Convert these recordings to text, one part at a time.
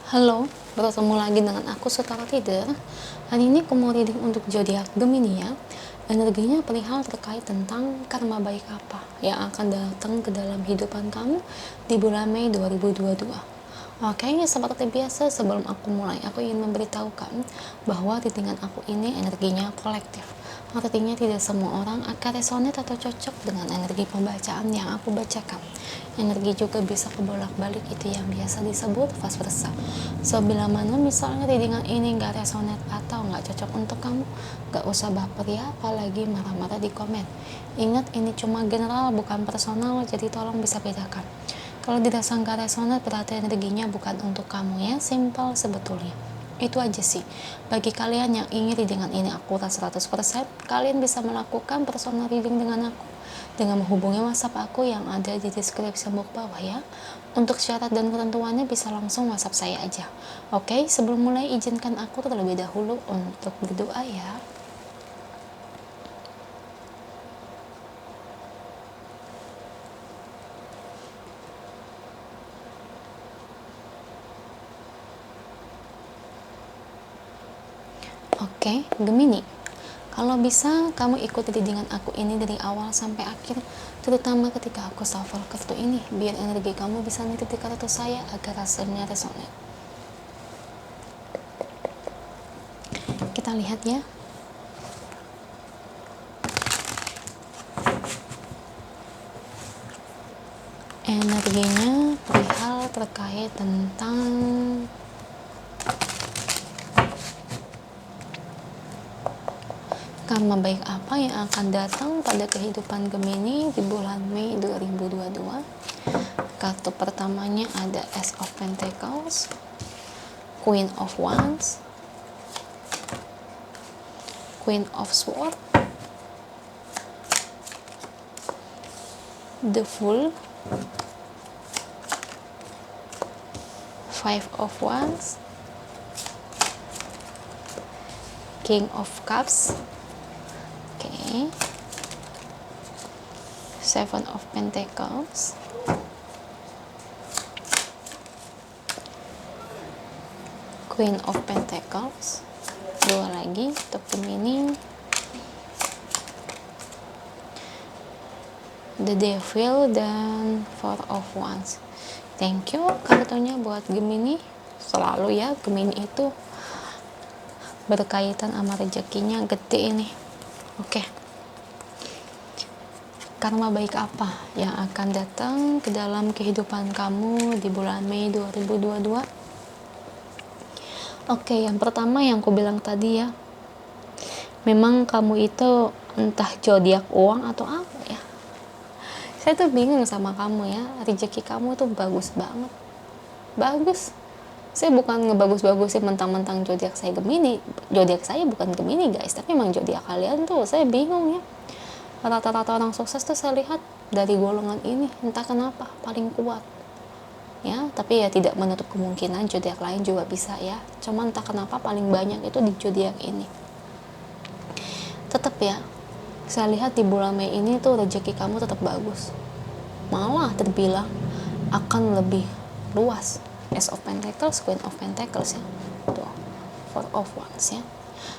Halo, bertemu lagi dengan aku Setara Tidur. Hari ini aku mau reading untuk zodiak Gemini ya. Energinya perihal terkait tentang karma baik apa yang akan datang ke dalam kehidupan kamu di bulan Mei 2022. Oke, seperti biasa sebelum aku mulai, aku ingin memberitahukan bahwa readingan aku ini energinya kolektif. Artinya tidak semua orang akan resonate atau cocok dengan energi pembacaan yang aku bacakan. Energi juga bisa kebolak-balik, itu yang biasa disebut vice versa. So, bila mana misalnya readingan ini gak resonate atau gak cocok untuk kamu, gak usah baper ya, apalagi marah-marah di komen. Ingat, ini cuma general, bukan personal, jadi tolong bisa bedakan. Kalau dirasa gak resonate, berarti energinya bukan untuk kamu ya, simple sebetulnya. Itu aja sih. Bagi kalian yang ingin readingan ini akurat 100%, kalian bisa melakukan personal reading dengan aku dengan menghubungi WhatsApp aku yang ada di deskripsi box bawah ya. Untuk syarat dan ketentuannya bisa langsung WhatsApp saya aja. Oke, sebelum mulai izinkan aku terlebih dahulu untuk berdoa ya. Oke, Gemini. Kalau bisa, kamu ikuti readingan aku ini dari awal sampai akhir, terutama ketika aku shuffle kartu ini, biar energi kamu bisa nitip di kartu saya agar hasilnya resonate. Kita lihat ya. Energinya perihal terkait tentang karma baik apa yang akan datang pada kehidupan Gemini di bulan Mei 2022. Kartu pertamanya ada Ace of Pentacles, Queen of Wands, Queen of Swords, The Fool, Five of Wands, King of Cups, Seven of Pentacles, Queen of Pentacles, dua lagi untuk Gemini, The Devil, dan Four of Wands. Thank you kartunya buat Gemini. Selalu ya, Gemini itu berkaitan sama rezekinya gede ini. Oke. Karma baik apa yang akan datang ke dalam kehidupan kamu di bulan Mei 2022? Oke, yang pertama yang aku bilang tadi ya, memang kamu itu entah zodiak uang atau apa ya. Saya tuh bingung sama kamu ya, rezeki kamu tuh bagus banget. Bagus. Saya bukan ngebagus-bagusin mentang-mentang zodiak saya Gemini. Zodiak saya bukan Gemini guys, tapi emang zodiak kalian tuh saya bingung ya. Rata-rata orang sukses tuh saya lihat dari golongan ini, entah kenapa paling kuat ya. Tapi ya tidak menutup kemungkinan zodiak lain juga bisa ya, cuman entah kenapa paling banyak itu di zodiak ini. Tetap ya, saya lihat di bulan Mei ini tuh rezeki kamu tetap bagus, malah terbilang akan lebih luas. Ace of Pentacles, Queen of Pentacles ya, tuh Four of Wands ya.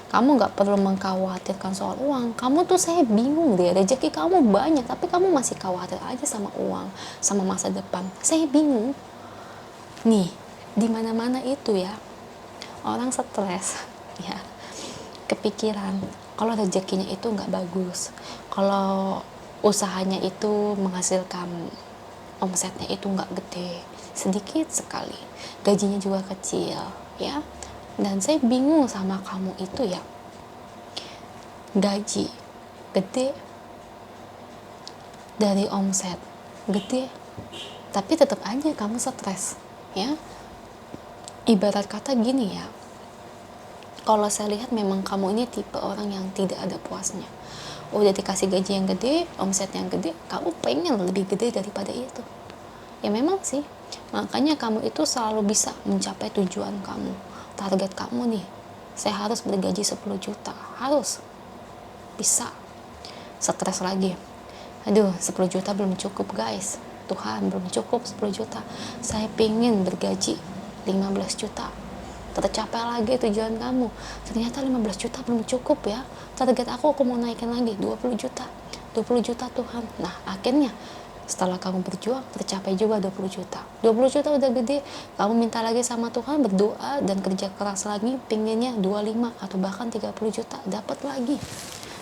Kamu gak perlu mengkhawatirkan soal uang. Kamu tuh saya bingung deh, rezeki kamu banyak tapi kamu masih khawatir aja sama uang, sama masa depan. Saya bingung nih, di mana-mana itu ya orang stres ya, kepikiran kalau rezekinya itu gak bagus, kalau usahanya itu menghasilkan omsetnya itu gak gede, sedikit sekali, gajinya juga kecil ya. Dan saya bingung sama kamu itu ya, gaji gede dari omset gede tapi tetap aja kamu stres ya. Ibarat kata gini ya, kalau saya lihat memang kamu ini tipe orang yang tidak ada puasnya. Udah dikasih gaji yang gede, omset yang gede, kamu pengen lebih gede daripada itu ya. Memang sih, makanya kamu itu selalu bisa mencapai tujuan kamu, target kamu nih. Saya harus bergaji 10 juta, harus bisa. Stres lagi, aduh 10 juta belum cukup guys, Tuhan belum cukup 10 juta, saya pengen bergaji 15 juta. Tercapai lagi tujuan kamu. Ternyata 15 juta belum cukup ya. Target aku mau naikin lagi 20 juta. 20 juta Tuhan. Nah, akhirnya setelah kamu berjuang tercapai juga 20 juta. 20 juta udah gede, kamu minta lagi sama Tuhan, berdoa dan kerja keras lagi, pinginnya 25 atau bahkan 30 juta, dapat lagi.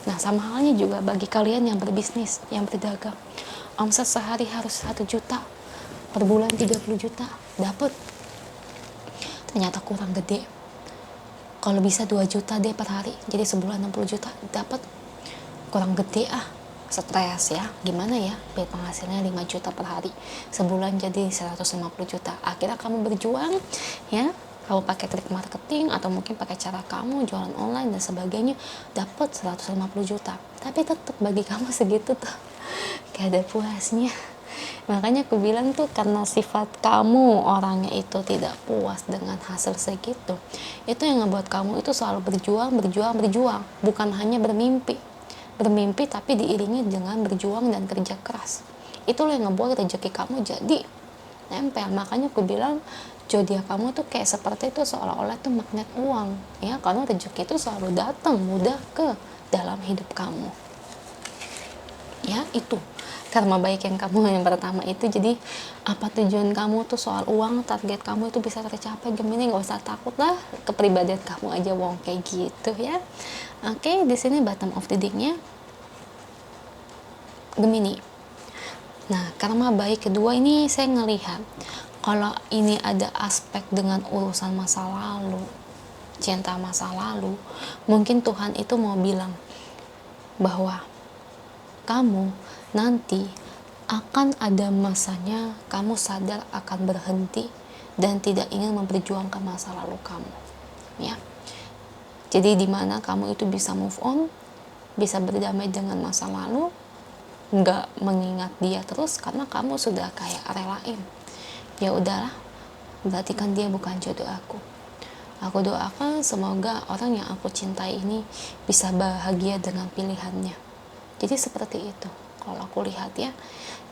Nah, sama halnya juga bagi kalian yang berbisnis, yang berdagang. Omset sehari harus 1 juta, per bulan 30 juta, dapat. Ternyata kurang gede. Kalau bisa 2 juta deh per hari, jadi sebulan 60 juta, dapat. Kurang gede stres ya, gimana ya biar penghasilannya 5 juta per hari, sebulan jadi 150 juta. Akhirnya kamu berjuang ya, kamu pakai trik marketing atau mungkin pakai cara kamu jualan online dan sebagainya, dapat 150 juta, tapi tetap bagi kamu segitu tuh gak ada puasnya. Makanya aku bilang tuh, karena sifat kamu orangnya itu tidak puas dengan hasil segitu, itu yang ngebuat kamu itu selalu berjuang, bukan hanya bermimpi tapi diiringi dengan berjuang dan kerja keras. Itulah yang ngebuat rezeki kamu jadi nempel. Makanya aku bilang zodiak kamu tuh kayak seperti itu, seolah-olah tuh magnet uang ya, karena rezeki itu selalu datang mudah ke dalam hidup kamu ya. Itu karma baik yang kamu yang pertama itu. Jadi apa tujuan kamu tuh soal uang, target kamu itu bisa tercapai Gemini, nggak usah takut lah, kepribadian kamu aja wong kayak gitu ya. Oke, di sini bottom of the deck-nya Gemini. Nah, karma baik kedua ini saya ngelihat kalau ini ada aspek dengan urusan masa lalu, cinta masa lalu, mungkin Tuhan itu mau bilang bahwa kamu nanti akan ada masanya kamu sadar akan berhenti dan tidak ingin memperjuangkan masa lalu kamu ya. Jadi dimana kamu itu bisa move on, bisa berdamai dengan masa lalu, nggak mengingat dia terus karena kamu sudah kayak relain. Ya udahlah, berarti kan dia bukan jodoh aku. Aku doakan semoga orang yang aku cintai ini bisa bahagia dengan pilihannya. Jadi seperti itu kalau aku lihat ya.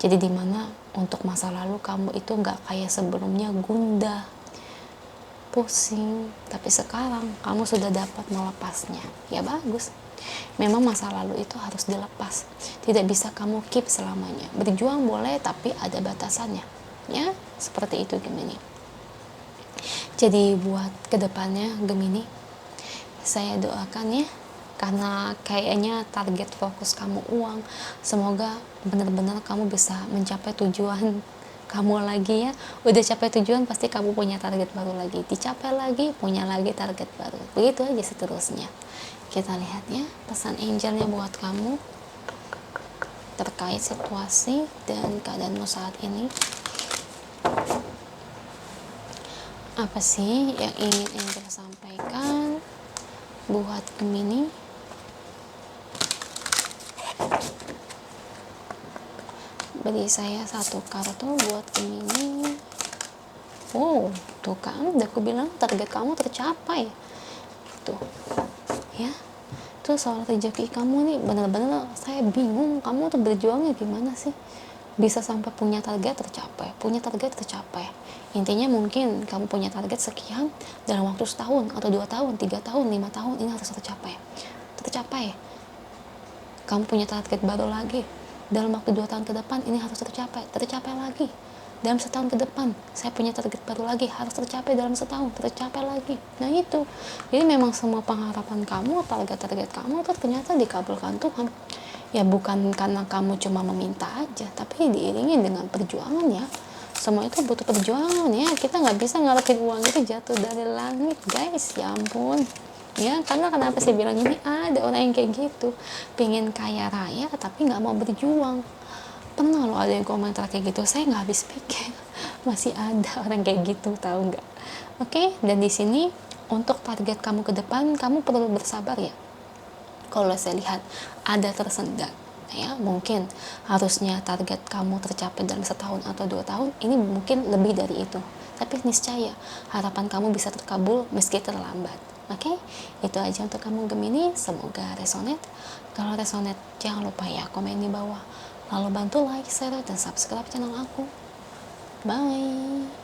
Jadi dimana untuk masa lalu kamu itu nggak kayak sebelumnya gundah, pusing, tapi sekarang kamu sudah dapat melepasnya. Ya bagus. Memang masa lalu itu harus dilepas, tidak bisa kamu keep selamanya. Berjuang boleh tapi ada batasannya ya, seperti itu Gemini. Jadi buat kedepannya Gemini, saya doakan ya, karena kayaknya target fokus kamu uang, semoga benar-benar kamu bisa mencapai tujuan kamu lagi ya. Udah capai tujuan pasti kamu punya target baru lagi, dicapai lagi punya lagi target baru, begitu aja seterusnya. Kita lihat ya pesan angelnya buat kamu terkait situasi dan keadaanmu saat ini. Apa sih yang ingin angel sampaikan buat Gemini? Beri saya satu kartu buat Gemini. Wow, tuh kan udah aku bilang target kamu tercapai tuh ya. Tuh soal rezeki kamu nih bener-bener saya bingung, kamu tuh berjuangnya gimana sih bisa sampai punya target tercapai. Intinya mungkin kamu punya target sekian dalam waktu setahun atau 2 tahun, 3 tahun, 5 tahun, ini harus tercapai. Kamu punya target baru lagi dalam waktu 2 tahun ke depan, ini harus tercapai lagi. Dalam setahun ke depan saya punya target baru lagi, harus tercapai dalam setahun, tercapai lagi. Nah itu, jadi memang semua pengharapan kamu, target-target kamu tuh ternyata dikabulkan Tuhan ya. Bukan karena kamu cuma meminta aja, tapi diiringi dengan perjuangan ya. Semua itu butuh perjuangan ya. Kita nggak bisa ngarepin uang itu jatuh dari langit guys, ya ampun ya. Karena kenapa saya bilang ini, ada orang yang kayak gitu, pengen kaya raya tapi nggak mau berjuang. Pernah loh ada yang komentar kayak gitu, saya nggak habis pikir masih ada orang kayak gitu, tahu nggak? Oke, dan di sini untuk target kamu ke depan, kamu perlu bersabar ya. Kalau saya lihat ada tersendat ya, mungkin harusnya target kamu tercapai dalam setahun atau 2 tahun, ini mungkin lebih dari itu, tapi niscaya harapan kamu bisa terkabul meski terlambat. Oke, itu aja untuk kamu Gemini, semoga resonate. Kalau resonate jangan lupa ya komen di bawah, lalu bantu like, share, dan subscribe channel aku. Bye.